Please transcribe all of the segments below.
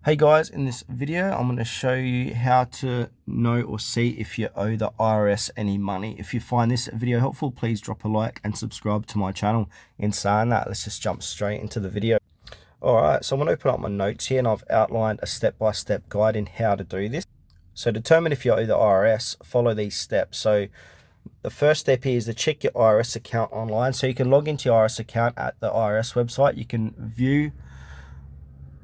Hey guys, in this video I'm going to show you how to know or see if you owe the IRS any money. If you find this video helpful, please drop a like and subscribe to my channel. In saying that, let's just jump straight into the video. Alright, so I'm going to open up my notes here and I've outlined a step-by-step guide in how to do this. So determine if you owe the IRS, follow these steps. So the first step here is to check your IRS account online. So you can log into your IRS account at the IRS website. You can view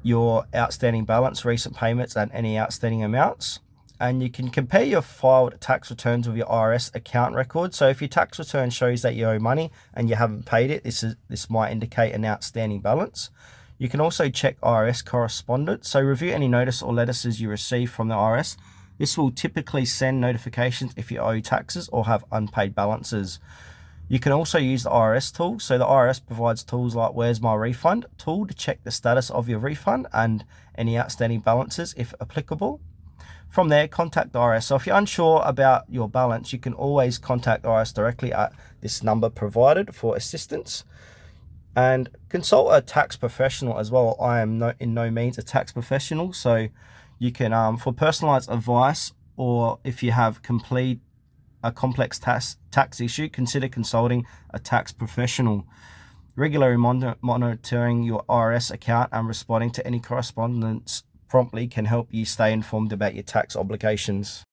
your outstanding balance, recent payments, and any outstanding amounts. And you can compare your filed tax returns with your IRS account record. So if your tax return shows that you owe money and you haven't paid it, this might indicate an outstanding balance. You can also check IRS correspondence. So review any notice or letters you receive from the IRS. This will typically send notifications if you owe taxes or have unpaid balances. You can also use the IRS tool. So the IRS provides tools like Where's My Refund tool to check the status of your refund and any outstanding balances if applicable. From there, contact the IRS. So if you're unsure about your balance, you can always contact the IRS directly at this number provided for assistance. And consult a tax professional as well. I am in no means a tax professional, so you can, for personalized advice, or if you have a complex tax issue, consider consulting a tax professional. Regularly monitoring your IRS account and responding to any correspondence promptly can help you stay informed about your tax obligations.